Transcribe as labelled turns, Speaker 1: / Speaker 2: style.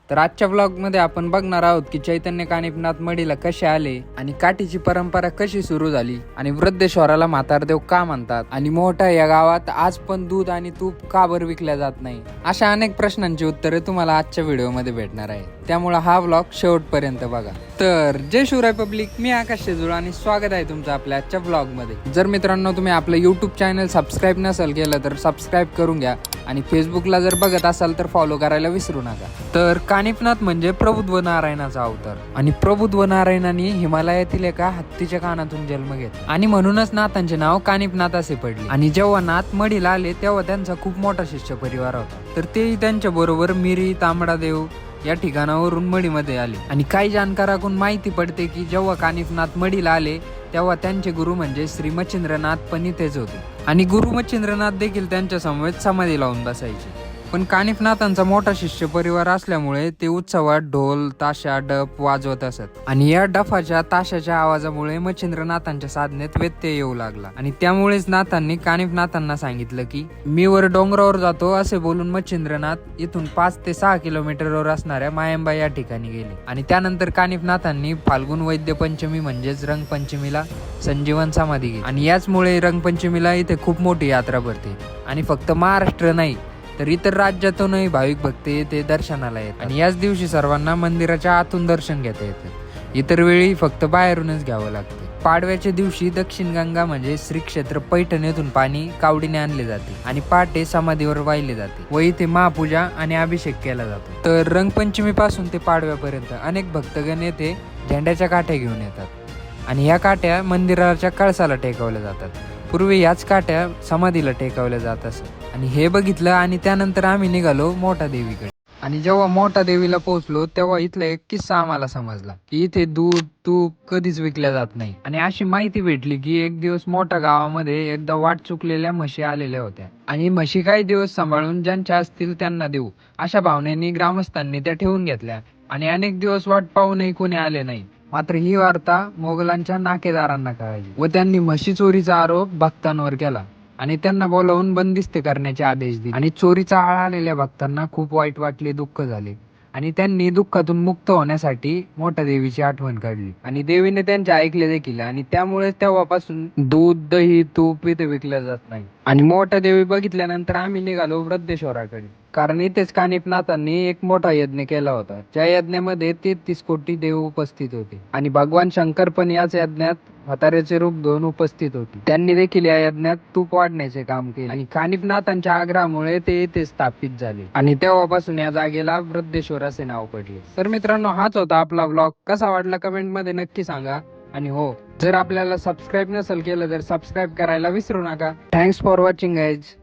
Speaker 1: तर आजच्या ब्लॉग मध्ये आपण बघणार आहोत की चैतन्य कानिफनाथ मढीला कसे आले आणि काठीची परंपरा कशी सुरू झाली आणि वृद्धेश्वराला म्हातारदेव का म्हणतात आणि मोठा या गावात आज पण दूध आणि तूप का बरं विकल्या जात नाही, अशा अनेक प्रश्नांची उत्तरे तुम्हाला आजच्या व्हिडिओ मध्ये भेटणार आहे. त्यामुळे हा ब्लॉग शेवटपर्यंत बघा. तर जय शिवराय पब्लिक, मी आकाश शेजुळ आणि स्वागत आहे तुमचं आपल्या आजच्या ब्लॉग मध्ये. जर मित्रांनो तुम्ही आपलं युट्यूब चॅनल सबस्क्राईब नसेल केलं तर सबस्क्राईब करून घ्या आणि फेसबुकला जर बघत असाल तर फॉलो करायला विसरू नका. तर कानिफनाथ म्हणजे प्रबुद्ध नारायणाचा अवतार आणि प्रबुद्ध नारायणाने हिमालयातील एका हत्तीच्या कानातून जन्म घेतला आणि म्हणूनच नाथांचे नाव कानिफनाथ असे पडले. आणि जेव्हा नाथ मढीला आले तेव्हा त्यांचा खूप मोठा शिष्य परिवार होता. तर तेही त्यांच्या बरोबर मिरी तांबडादेव या ठिकाणावरून मढीमध्ये आले. आणि काही जाणकाराकडून माहिती पडते की जेव्हा कानिफनाथ मढीला आले तेव्हा त्यांचे गुरु म्हणजे श्री मच्छिंद्रनाथ पण इथेच होते आणि गुरु मच्छिंद्रनाथ देखील त्यांच्या समवेत समाधी लावून बसायचे. पण कानिफनाथांचा मोठा शिष्य परिवार असल्यामुळे ते उत्सवात ढोल ताशा डफ वाजवत असत आणि या डफाच्या ताशाच्या आवाजामुळे मच्छिंद्रनाथांच्या साधनेत व्यत्यय येऊ लागला आणि त्यामुळेच नाथांनी कानिफनाथांना सांगितलं की मी वर डोंगरावर जातो असे बोलून मच्छिंद्रनाथ इथून 5 ते 6 किलोमीटरवर असणाऱ्या मायंबा या ठिकाणी गेले. आणि त्यानंतर कानिफनाथांनी फाल्गुन वैद्य पंचमी म्हणजेच रंगपंचमीला संजीवन समाधी घेतली आणि याचमुळे रंगपंचमीला इथे खूप मोठी यात्रा भरते आणि फक्त महाराष्ट्र नाही तर इतर राज्यातूनही भाविक भक्त येथे दर्शनाला येतात आणि याच दिवशी सर्वांना मंदिराच्या आतून दर्शन घेता येतं. इतर वेळी फक्त बाहेरूनच घ्यावं लागते. पाडव्याच्या दिवशी दक्षिण गंगा म्हणजे श्री क्षेत्र पैठण येथून पाणी कावडीने आणले जाते आणि पहाटे समाधीवर वाहिले जाते व इथे महापूजा आणि अभिषेक केला जातो. तर रंगपंचमी पासून ते पाडव्यापर्यंत अनेक भक्तगण येथे झेंड्याच्या काठ्या घेऊन येतात आणि ह्या काठ्या मंदिराच्या कळसाला टेकवल्या जातात. पूर्वी याच काठ्या समाधीला टेकवल्या जात असत आणि हे बघितलं आणि त्यानंतर आम्ही निघालो मोठा देवीकडे. आणि जेव्हा मोठा देवीला पोहोचलो तेव्हा इथला एक किस्सा आम्हाला समजला की इथे दूध तूप कधीच विकल्या जात नाही. आणि अशी माहिती भेटली की एक दिवस मोठ्या गावामध्ये एकदा वाट चुकलेल्या म्हशी आलेल्या होत्या आणि म्हशी काही दिवस सांभाळून ज्यांच्या असतील त्यांना देऊ अशा भावनेने ग्रामस्थांनी त्या ठेवून घेतल्या आणि अनेक दिवस वाट पाहूनही कोणी आले नाही. मात्र ही वार्ता मोगलांच्या नाकेदारांना कळाली व त्यांनी म्हशी चोरीचा आरोप भक्तांवर केला आणि त्यांना बोलावून बंदिस्त करण्याचे आदेश दिले. आणि चोरीचा आळ आलेल्या भक्तांना खूप वाईट वाटले, दुःख झाले आणि त्यांनी दुःखातून मुक्त होण्यासाठी मोठ्या देवीची आठवण काढली आणि देवीने त्यांचे ऐकले देखील आणि त्यामुळे तेव्हापासून दूध दही तूप इथे विकलं जात नाही. आणि मोठ्या देवी बघितल्यानंतर आम्ही निघालो वृद्धेश्वराकडे, कारण इथेच कानिफनाथांनी एक मोठा यज्ञ केला होता. ज्या यज्ञामध्ये 33 कोटी देव उपस्थित होते आणि भगवान शंकर पण याच यज्ञात म्हाताऱ्याचे रूप घेऊन उपस्थित होते. त्यांनी देखील या यज्ञात तूप वाढण्याचे काम केले आणि कानिफनाथांच्या आग्रहामुळे ते इथे स्थापित झाले आणि तेव्हापासून या जागेला वृद्धेश्वर असे नाव पडले. तर मित्रांनो, हाच होता आपला ब्लॉग. कसा वाटला कमेंट मध्ये नक्की सांगा. आणि हो, जर आपल्याला सबस्क्राईब नसेल केलं तर सबस्क्राईब करायला विसरू नका. Thanks for watching guys.